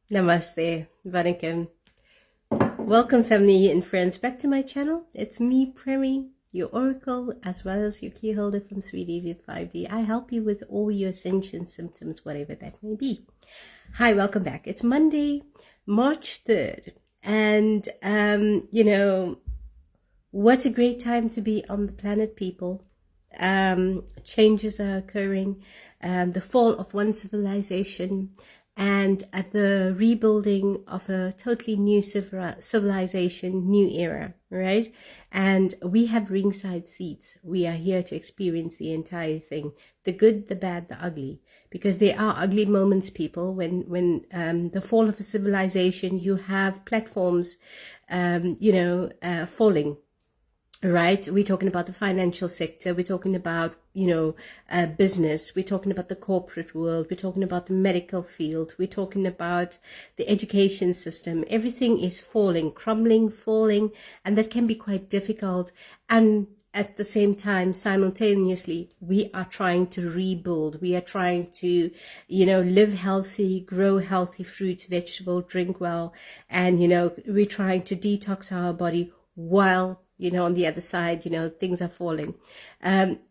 Namaste, Vanakkam. Welcome, family and friends, back to my channel. It's me, Premi, your oracle, as well as your key holder from 3D to 5D. I help you with all your ascension symptoms, whatever that may be. Hi, welcome back. It's Monday, March 3rd. And, what a great time to be on the planet, people. Changes are occurring, the fall of one civilization, and at the rebuilding of a totally new civilization, new era, right? And we have ringside seats. We are here to experience the entire thing, the good, the bad, the ugly, because there are ugly moments, people. When the fall of a civilization, you have platforms, falling. Right, we're talking about the financial sector, we're talking about business, we're talking about the corporate world, we're talking about the medical field, we're talking about the education system. Everything is falling, crumbling, falling, and that can be quite difficult. And at the same time, simultaneously, we are trying to rebuild. We are trying to, live healthy, grow healthy fruit, vegetable, drink well, and we're trying to detox our body while on the other side, things are falling.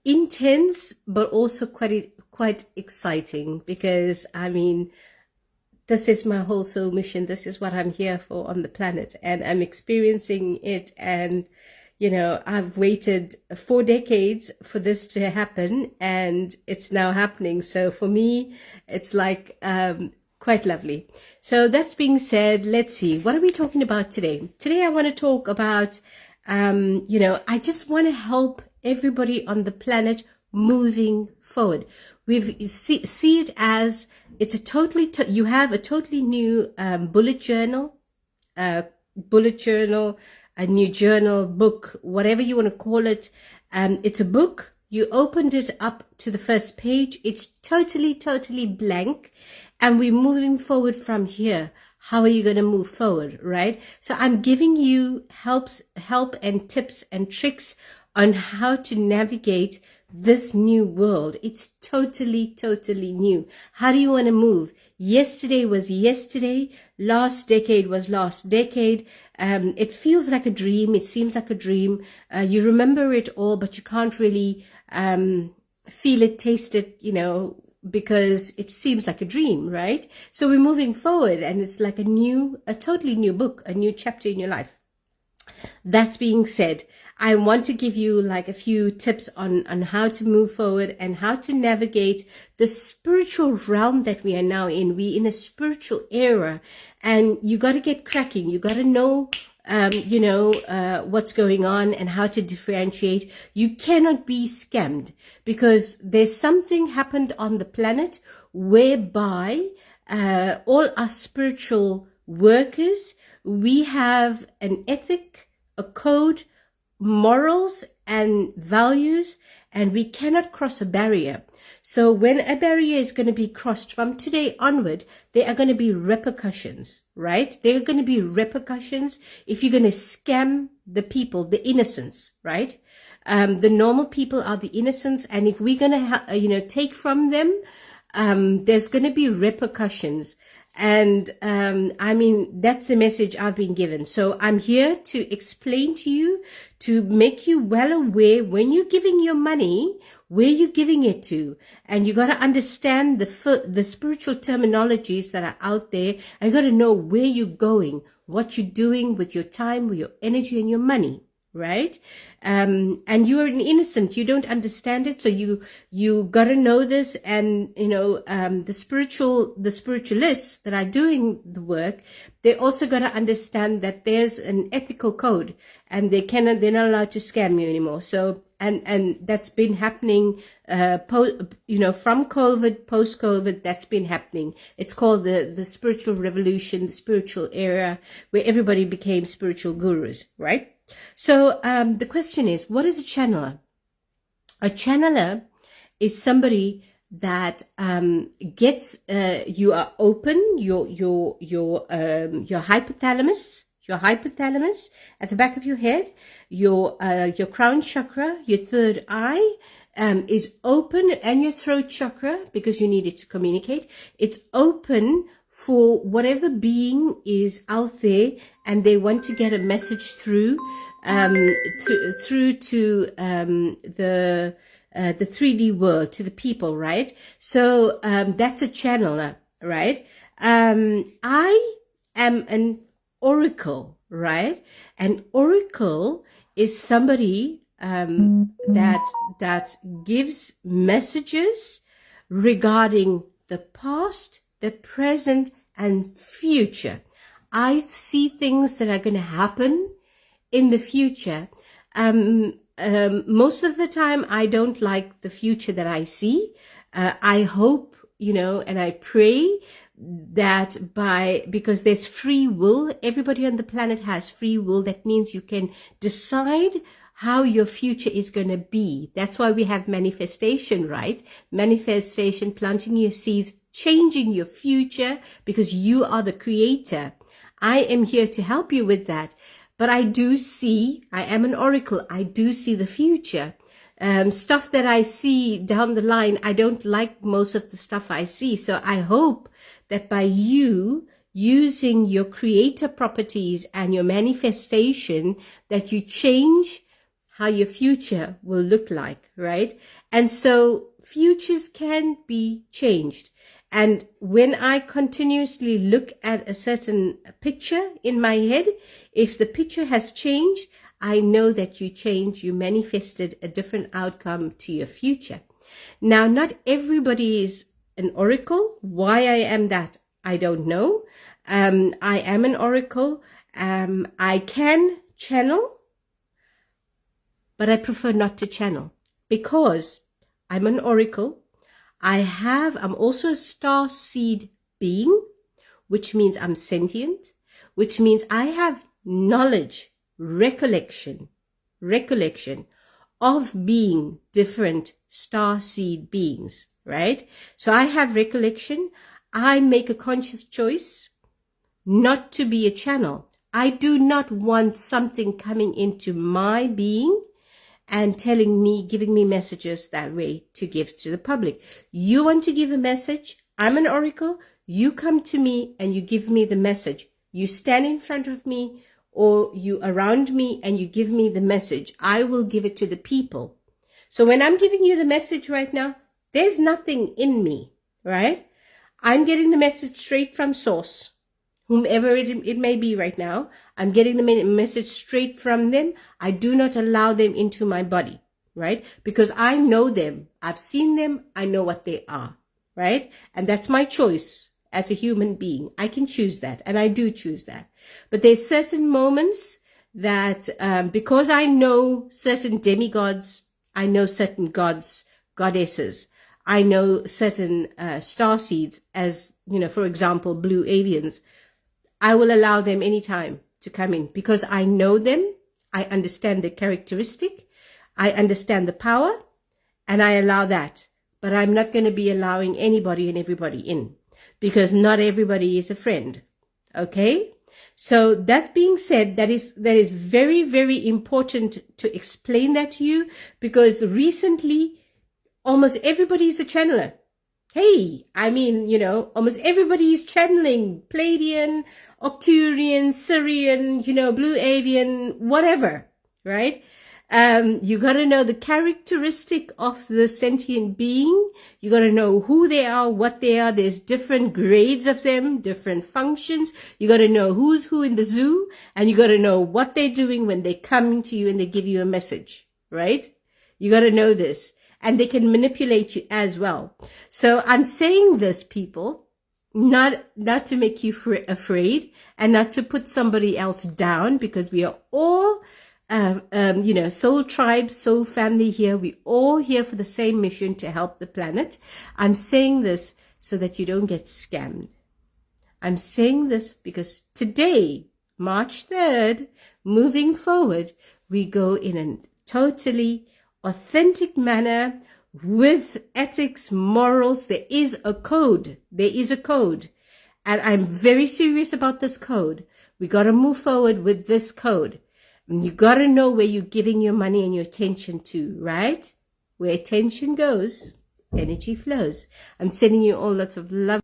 Intense, but also quite exciting, because this is my whole soul mission. This is what I'm here for on the planet, and I'm experiencing it. And I've waited 4 decades for this to happen, and it's now happening. So for me, it's like quite lovely. So that's being said, let's see, what are we talking about today? Today I want to talk about I just want to help everybody on the planet moving forward. We see it as it's a totally, you have a totally new bullet journal, a new journal, book, whatever you want to call it. It's a book. You opened it up to the first page. It's totally blank, and we're moving forward from here. How are you going to move forward, right? So I'm giving you help and tips and tricks on how to navigate this new world. It's totally new. How do you want to move? Yesterday was yesterday. Last decade was last decade. It feels like a dream. It seems like a dream. You remember it all, but you can't really feel it, taste it, because it seems like a dream, right? So we're moving forward, and it's like a totally new book, a new chapter in your life. That being said, I want to give you like a few tips on how to move forward and how to navigate the spiritual realm that we are now in. We're in a spiritual era, and you got to get cracking. You got to know what's going on and how to differentiate. You cannot be scammed, because there's something happened on the planet whereby all our spiritual workers, we have an ethic, a code, morals and values, and we cannot cross a barrier. So when a barrier is going to be crossed from today onward, there are going to be repercussions, right? There are going to be repercussions if you're going to scam the people, the innocents, right? The normal people are the innocents, and if we're going to, take from them, there's going to be repercussions. And that's the message I've been given. So I'm here to explain to you, to make you well aware when you're giving your money, where you're giving it to. And you got to understand the spiritual terminologies that are out there. And you got to know where you're going, what you're doing with your time, with your energy and your money. Right? And you're an innocent, you don't understand it. So you gotta know this. And, the spiritualists that are doing the work, they also gotta understand that there's an ethical code, and they're not allowed to scam you anymore. So, and that's been happening, from COVID, post-COVID, that's been happening. It's called the spiritual revolution, the spiritual era, where everybody became spiritual gurus, right? So the question is, what is a channeler? A channeler is somebody that gets you are open, your hypothalamus at the back of your head, your crown chakra, your third eye is open, and your throat chakra, because you need it to communicate. It's open for whatever being is out there and they want to get a message through, through to the 3D world, to the people, right? So that's a channeler, right? I am an oracle, right? An oracle is somebody that gives messages regarding the past, the present, and future. I see things that are going to happen in the future. Most of the time, I don't like the future that I see. I hope, and I pray that because there's free will, everybody on the planet has free will. That means you can decide how your future is going to be. That's why we have manifestation, right? Manifestation, planting your seeds, changing your future, because you are the creator. I am here to help you with that. But I am an oracle. I do see the future. Stuff that I see down the line, I don't like most of the stuff I see. So I hope that by you using your creator properties and your manifestation, that you change how your future will look like, right? And so futures can be changed. And when I continuously look at a certain picture in my head, if the picture has changed, I know that you manifested a different outcome to your future. Now, not everybody is an oracle. Why I am that, I don't know. I am an oracle. I can channel, but I prefer not to channel because I'm an oracle. I'm also a star seed being, which means I'm sentient, which means I have knowledge, recollection of being different star seed beings, right? So I have recollection. I make a conscious choice not to be a channel. I do not want something coming into my being and giving me messages that way to give to the public. You want to give a message? I'm an oracle. You come to me and you give me the message. You stand in front of me or you around me and you give me the message. I will give it to the people. So when I'm giving you the message right now, there's nothing in me, right? I'm getting the message straight from source. Whomever it may be right now, I'm getting the message straight from them. I do not allow them into my body, right? Because I know them. I've seen them. I know what they are, right? And that's my choice as a human being. I can choose that, and I do choose that. But there's certain moments that because I know certain demigods, I know certain gods, goddesses, I know certain star seeds, as, for example, blue avians, I will allow them anytime to come in because I know them. I understand the characteristic. I understand the power, and I allow that. But I'm not going to be allowing anybody and everybody in because not everybody is a friend. Okay? So that being said, that is very, very important to explain that to you because recently almost everybody is a channeler. Hey, almost everybody is channeling Pleiadian, Arcturian, Sirian, Blue Avian, whatever, right? You got to know the characteristic of the sentient being. You got to know who they are, what they are. There's different grades of them, different functions. You got to know who's who in the zoo, and you got to know what they're doing when they come to you and they give you a message, right? You got to know this. And they can manipulate you as well. So I'm saying this, people, not to make you afraid and not to put somebody else down, because we are all, soul tribe, soul family here. We're all here for the same mission to help the planet. I'm saying this so that you don't get scammed. I'm saying this because today, March 3rd, moving forward, we go in a totally authentic manner with ethics, morals. There is a code. And I'm very serious about this code. We got to move forward with this code. And you got to know where you're giving your money and your attention to, right? Where attention goes, energy flows. I'm sending you all lots of love.